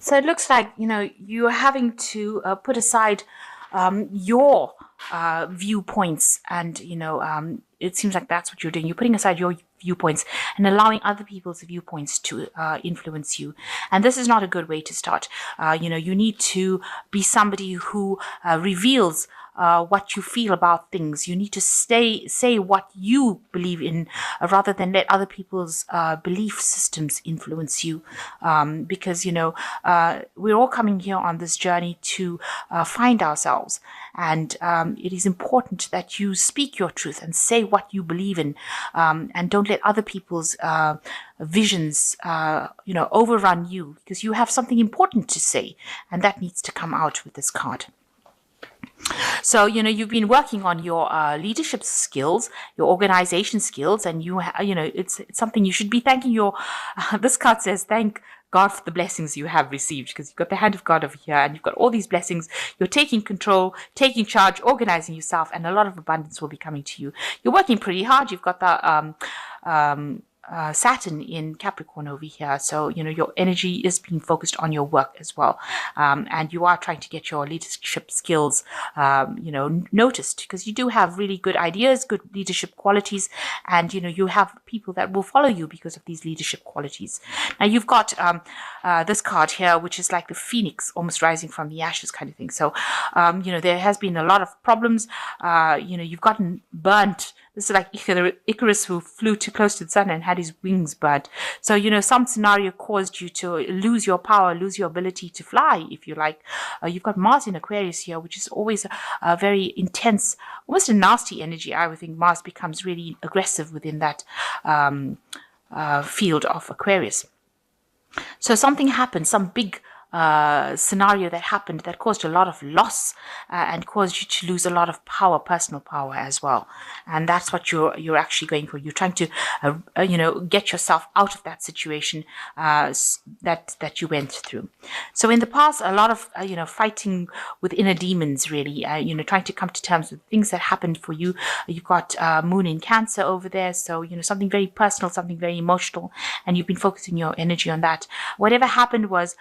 So it looks like, you're having to put aside your viewpoints, and, it seems like that's what you're doing. You're putting aside your viewpoints and allowing other people's viewpoints to influence you. And this is not a good way to start. You need to be somebody who reveals what you feel about things. You need to say what you believe in, rather than let other people's belief systems influence you. Because, we're all coming here on this journey to find ourselves. And it is important that you speak your truth and say what you believe in, and don't let other people's visions, overrun you, because you have something important to say, and that needs to come out with this card. So, you've been working on your leadership skills, your organization skills, and it's something you should be thanking this card says, thank God for the blessings you have received, because you've got the hand of God over here and you've got all these blessings. You're taking control, taking charge, organizing yourself, and a lot of abundance will be coming to you. You're working pretty hard. You've got the Saturn in Capricorn over here. So, your energy is being focused on your work as well. And you are trying to get your leadership skills, noticed, because you do have really good ideas, good leadership qualities, and, you have people that will follow you because of these leadership qualities. Now, you've got this card here, which is like the phoenix almost rising from the ashes kind of thing. So, there has been a lot of problems. You've gotten burnt. This is like Icarus, who flew too close to the sun and had his wings burnt. So, some scenario caused you to lose your power, lose your ability to fly, if you like. You've got Mars in Aquarius here, which is always a very intense, almost a nasty energy. I would think Mars becomes really aggressive within that field of Aquarius. So something happened, some big scenario that happened that caused a lot of loss, and caused you to lose a lot of power, personal power as well. And that's what you're actually going for. You're trying to get yourself out of that situation that you went through. So in the past, a lot of fighting with inner demons, really, trying to come to terms with things that happened for you. You've got Moon in Cancer over there, so something very personal, something very emotional, and you've been focusing your energy on that. Whatever happened was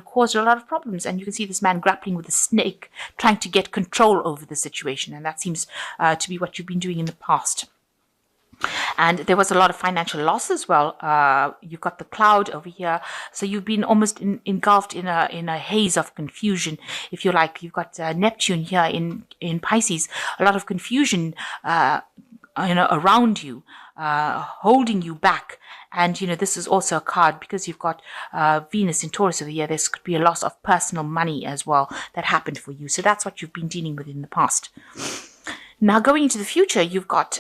caused a lot of problems. And you can see this man grappling with a snake, trying to get control over the situation. And that seems to be what you've been doing in the past. And there was a lot of financial loss as well. You've got the cloud over here. So you've been almost engulfed in a haze of confusion, if you like. You've got Neptune here in Pisces. A lot of confusion around you, holding you back. And, this is also a card because you've got Venus in Taurus over here. This could be a loss of personal money as well that happened for you. So that's what you've been dealing with in the past. Now, going into the future, you've got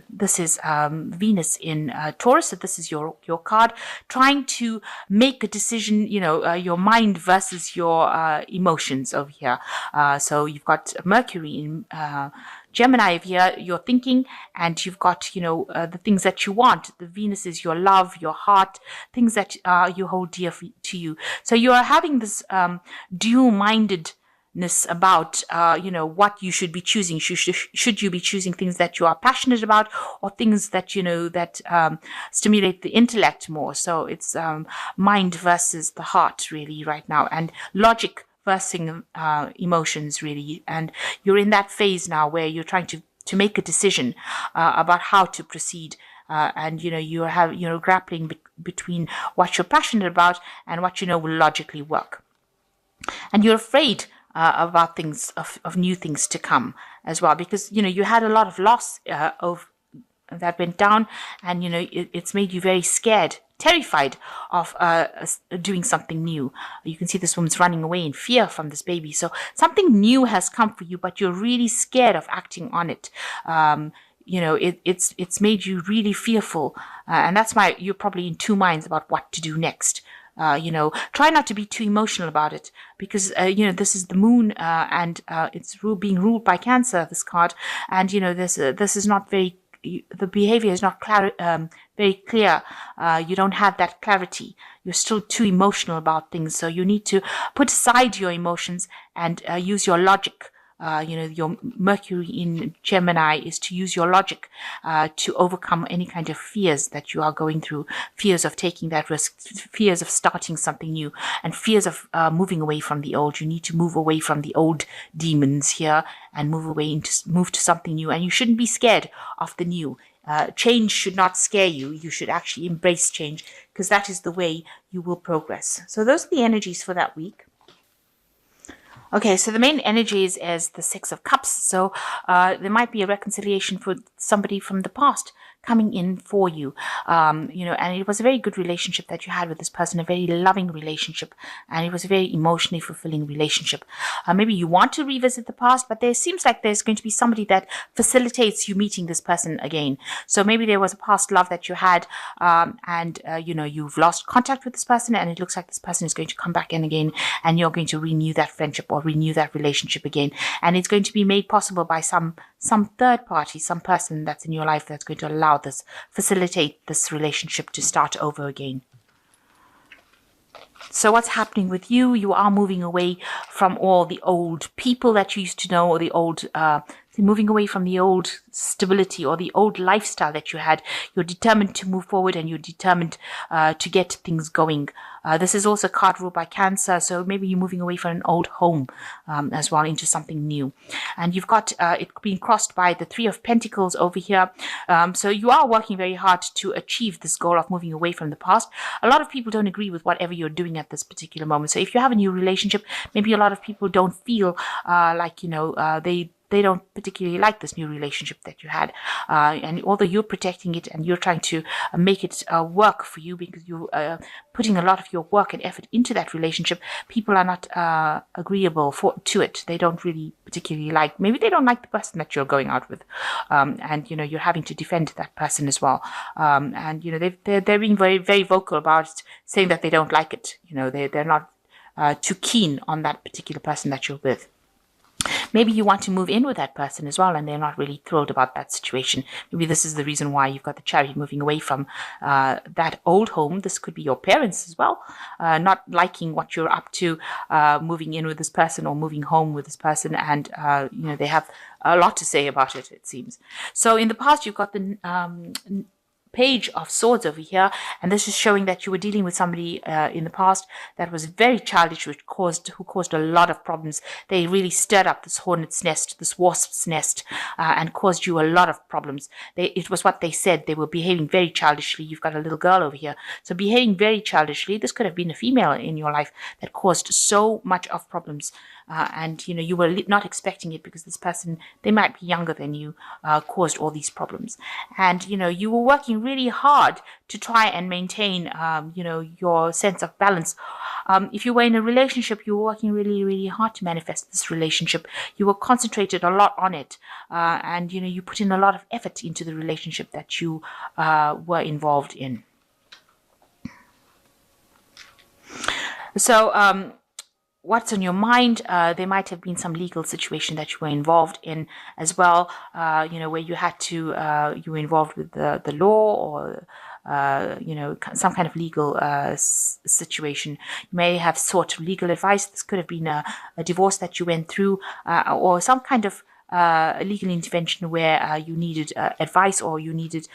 this is Venus in Taurus. So this is your card, trying to make a decision, your mind versus your emotions over here. So you've got Mercury in Gemini over here, you're thinking, and you've got, the things that you want. The Venus is your love, your heart, things that you hold dear to you. So you are having this dual-mindedness about, what you should be choosing. Should you be choosing things that you are passionate about, or things that, that stimulate the intellect more? So it's mind versus the heart, really, right now, and logic versus emotions, really. And you're in that phase now where you're trying to make a decision about how to proceed. And you're grappling between what you're passionate about and what will logically work. And you're afraid about things of new things to come as well, because you had a lot of loss of that went down, and it's made you very scared, terrified of doing something new. You can see this woman's running away in fear from this baby. So something new has come for you, but you're really scared of acting on it. It's made you really fearful, and that's why you're probably in two minds about what to do next. Try not to be too emotional about it, because this is the moon, and it's being ruled by Cancer, this card, and this is not very. The behavior is not very clear. You don't have that clarity. You're still too emotional about things. So you need to put aside your emotions and use your logic your Mercury in Gemini is to use your logic to overcome any kind of fears that you are going through, fears of taking that risk, fears of starting something new, and fears of moving away from the old. You need to move away from the old demons here and move to something new. And you shouldn't be scared of the new. Change should not scare you. You should actually embrace change, because that is the way you will progress. So those are the energies for that week. Okay, so the main energies is the Six of Cups. So there might be a reconciliation for somebody from the past coming in for you, and it was a very good relationship that you had with this person, a very loving relationship, and it was a very emotionally fulfilling relationship. Maybe you want to revisit the past, but there seems like there's going to be somebody that facilitates you meeting this person again. So maybe there was a past love that you had, and you've lost contact with this person, and it looks like this person is going to come back in again, and you're going to renew that friendship or renew that relationship again, and it's going to be made possible by some third party, some person that's in your life that's going to allow this, facilitate this relationship to start over again. So what's happening with you? You are moving away from all the old people that you used to know, or the old, moving away from the old stability or the old lifestyle that you had. You're determined to move forward, and you're determined to get things going. This is also a card ruled by Cancer, so maybe you're moving away from an old home as well into something new. And you've got it being crossed by the Three of Pentacles over here. So you are working very hard to achieve this goal of moving away from the past. A lot of people don't agree with whatever you're doing at this particular moment. So if you have a new relationship, maybe a lot of people don't feel they don't particularly like this new relationship that you had. And although you're protecting it and you're trying to make it work for you, because you're putting a lot of your work and effort into that relationship, people are not agreeable to it. They don't really particularly like, maybe they don't like the person that you're going out with. And, you're having to defend that person as well. And, they're being very, very vocal about it, saying that they don't like it. They're not too keen on that particular person that you're with. Maybe you want to move in with that person as well, and they're not really thrilled about that situation. Maybe this is the reason why you've got the Chariot moving away from that old home. This could be your parents as well, not liking what you're up to, moving in with this person or moving home with this person, and they have a lot to say about it, it seems. So in the past, you've got the Page of Swords over here, and this is showing that you were dealing with somebody in the past that was very childish, who caused a lot of problems. They really stirred up this hornet's nest, this wasp's nest, and caused you a lot of problems. It was what they said. They were behaving very childishly. You've got a little girl over here, so behaving very childishly. This could have been a female in your life that caused so much of problems. And you were not expecting it, because this person, they might be younger than you, caused all these problems. And you were working really hard to try and maintain your sense of balance. If you were in a relationship, you were working really, really hard to manifest this relationship. You were concentrated a lot on it, and you put in a lot of effort into the relationship that you were involved in. So what's on your mind? There might have been some legal situation that you were involved in as well, where you had to, you were involved with the law, or, some kind of legal situation. You may have sought legal advice. This could have been a divorce that you went through, or some kind of a legal intervention where you needed advice, or you needed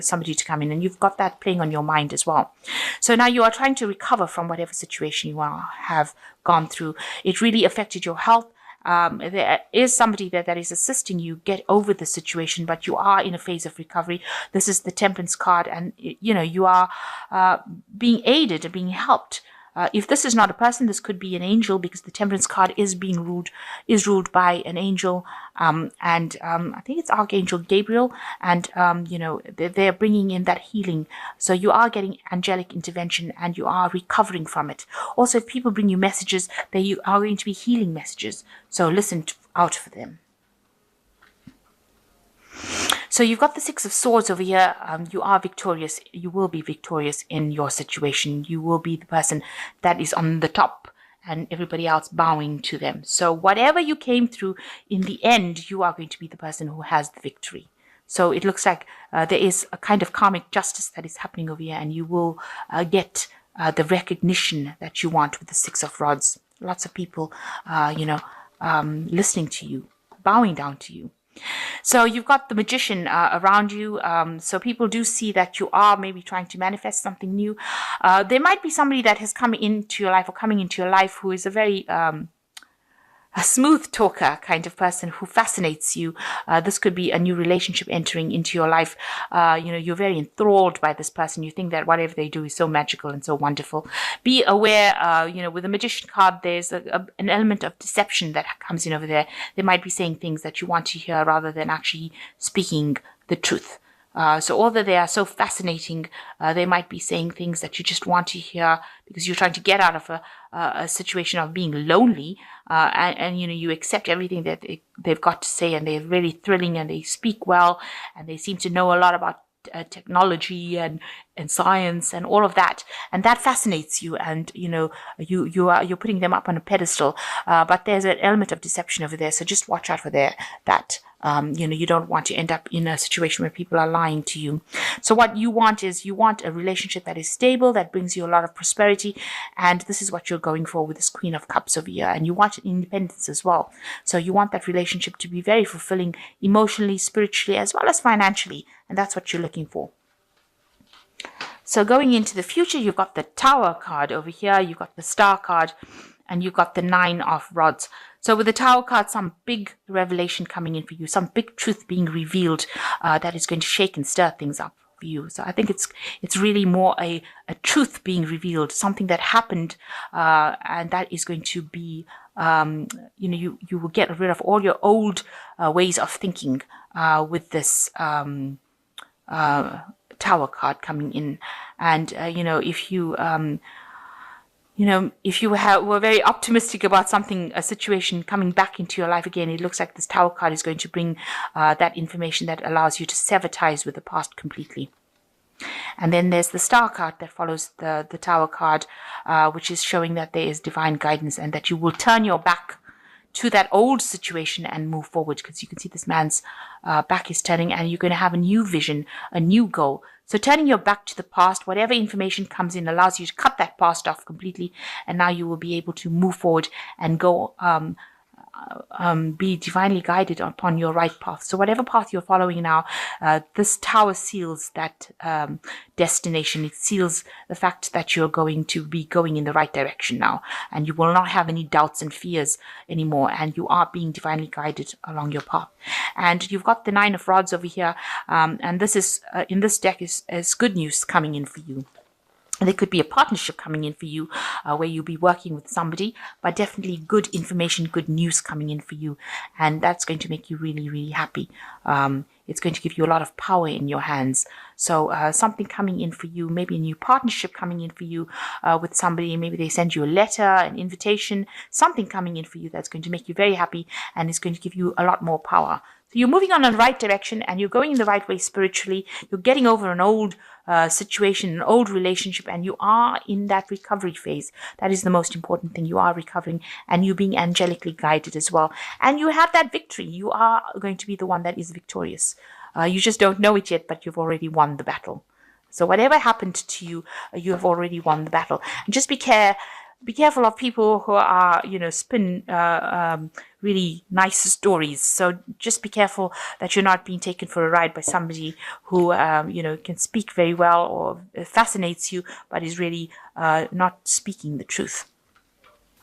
somebody to come in, and you've got that playing on your mind as well. So now you are trying to recover from whatever situation you have gone through. It really affected your health. There is somebody there that is assisting you get over the situation, but you are in a phase of recovery. This is the Temperance card, and you are being aided and being helped. If this is not a person, this could be an angel, because the Temperance card is ruled by an angel, and I think it's Archangel Gabriel, and they're bringing in that healing. So you are getting angelic intervention, and you are recovering from it. Also, if people bring you messages, they are going to be healing messages. So listen out for them. So you've got the Six of Swords over here. You are victorious. You will be victorious in your situation. You will be the person that is on the top, and everybody else bowing to them. So whatever you came through, in the end, you are going to be the person who has the victory. So it looks like there is a kind of karmic justice that is happening over here, and you will get the recognition that you want with the Six of Rods. Lots of people, listening to you, bowing down to you. So you've got the magician around you. So people do see that you are maybe trying to manifest something new. There might be somebody that has come into your life or coming into your life who is a very a smooth talker kind of person who fascinates you. This could be a new relationship entering into your life. You're very enthralled by this person. You think that whatever they do is so magical and so wonderful. Be aware, with the magician card, there's an element of deception that comes in over there. They might be saying things that you want to hear rather than actually speaking the truth. So although they are so fascinating, they might be saying things that you just want to hear because you're trying to get out of a situation of being lonely, and you accept everything that they've got to say, and they're really thrilling, and they speak well, and they seem to know a lot about technology and science and all of that, and that fascinates you, and you're putting them up on a pedestal, but there's an element of deception over there, so just watch out for that. You don't want to end up in a situation where people are lying to you. So what you want is a relationship that is stable, that brings you a lot of prosperity, and this is what you're going for with this Queen of Cups over here. And you want independence as well. So you want that relationship to be very fulfilling emotionally, spiritually, as well as financially, and that's what you're looking for. So going into the future, you've got the Tower card over here, you've got the Star card, and you've got the Nine of Rods. So with the Tower card, some big revelation coming in for you, some big truth being revealed that is going to shake and stir things up for you. So I think it's really more a truth being revealed, something that happened, and that is going to be, you will get rid of all your old ways of thinking with this Tower card coming in. And, if you... if you were very optimistic about a situation coming back into your life again, it looks like this Tower card is going to bring that information that allows you to sever ties with the past completely. And then there's the Star card that follows the Tower card, which is showing that there is divine guidance and that you will turn your back to that old situation and move forward, because you can see this man's back is turning, and you're going to have a new vision, a new goal. So turning your back to the past, whatever information comes in allows you to cut that past off completely, and now you will be able to move forward and go be divinely guided upon your right path. So whatever path you're following now, this Tower seals that destination. It seals the fact that you're going to be going in the right direction now, and you will not have any doubts and fears anymore, and you are being divinely guided along your path. And you've got the Nine of Rods over here, and this is in this deck is good news coming in for you. There could be a partnership coming in for you where you'll be working with somebody, but definitely good information, good news coming in for you. And that's going to make you really, really happy. It's going to give you a lot of power in your hands. So something coming in for you, maybe a new partnership coming in for you with somebody. Maybe they send you a letter, an invitation, something coming in for you that's going to make you very happy, and it's going to give you a lot more power. So you're moving on in the right direction, and you're going in the right way spiritually. You're getting over an old situation, an old relationship, and you are in that recovery phase. That is the most important thing. You are recovering, and you're being angelically guided as well. And you have that victory. You are going to be the one that is victorious. You just don't know it yet, but you've already won the battle. So whatever happened to you, you have already won the battle. And just be careful of people who are, spin really nice stories. So just be careful that you're not being taken for a ride by somebody who, can speak very well or fascinates you, but is really not speaking the truth.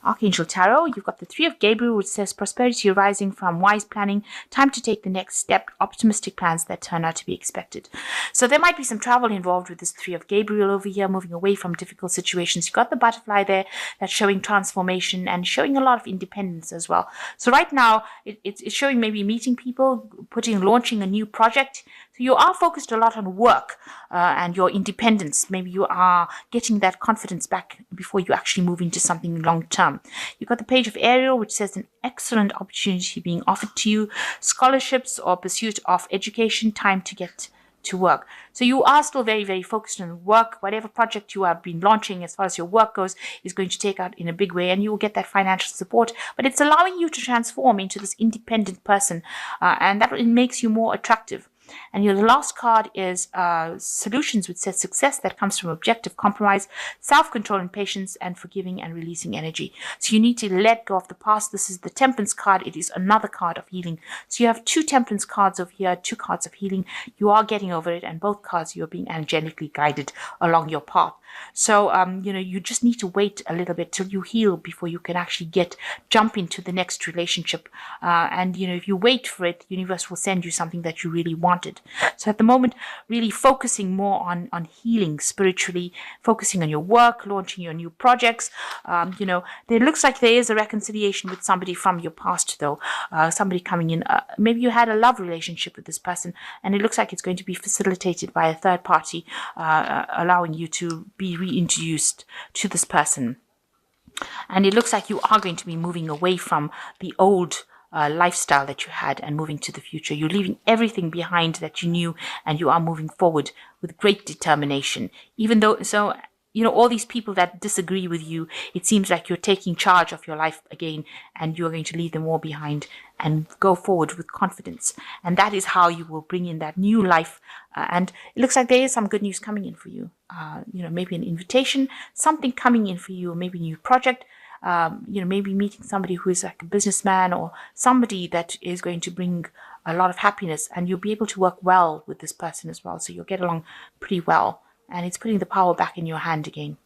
Archangel Tarot, you've got the Three of Gabriel, which says prosperity arising from wise planning, time to take the next step, optimistic plans that turn out to be expected. So there might be some travel involved with this Three of Gabriel over here, moving away from difficult situations. You've got the butterfly there that's showing transformation and showing a lot of independence as well. So right now, it's showing maybe meeting people, launching a new project. So you are focused a lot on work and your independence. Maybe you are getting that confidence back before you actually move into something long term. You've got the Page of Ariel, which says an excellent opportunity being offered to you, scholarships or pursuit of education, time to get to work. So you are still very, very focused on work. Whatever project you have been launching as far as your work goes is going to take out in a big way, and you will get that financial support, but it's allowing you to transform into this independent person, and that makes you more attractive. And your last card is solutions, which says success that comes from objective compromise, self-control and patience, and forgiving and releasing energy. So you need to let go of the past. This is the Temperance card. It is another card of healing. So you have 2 Temperance cards over here, 2 cards of healing. You are getting over it, and both cards you're being angelically guided along your path. So, you just need to wait a little bit till you heal before you can actually jump into the next relationship. And, if you wait for it, the universe will send you something that you really wanted. So at the moment, really focusing more on healing spiritually, focusing on your work, launching your new projects. There looks like there is a reconciliation with somebody from your past, though. Somebody coming in. Maybe you had a love relationship with this person, and it looks like it's going to be facilitated by a third party, allowing you to be reintroduced to this person. And it looks like you are going to be moving away from the old lifestyle that you had and moving to the future. You're leaving everything behind that you knew, and you are moving forward with great determination. Even though, all these people that disagree with you, it seems like you're taking charge of your life again, and you're going to leave them all behind and go forward with confidence. And that is how you will bring in that new life. And it looks like there is some good news coming in for you. Maybe an invitation, something coming in for you, or maybe a new project. Maybe meeting somebody who is like a businessman, or somebody that is going to bring a lot of happiness, and you'll be able to work well with this person as well. So you'll get along pretty well, and it's putting the power back in your hand again.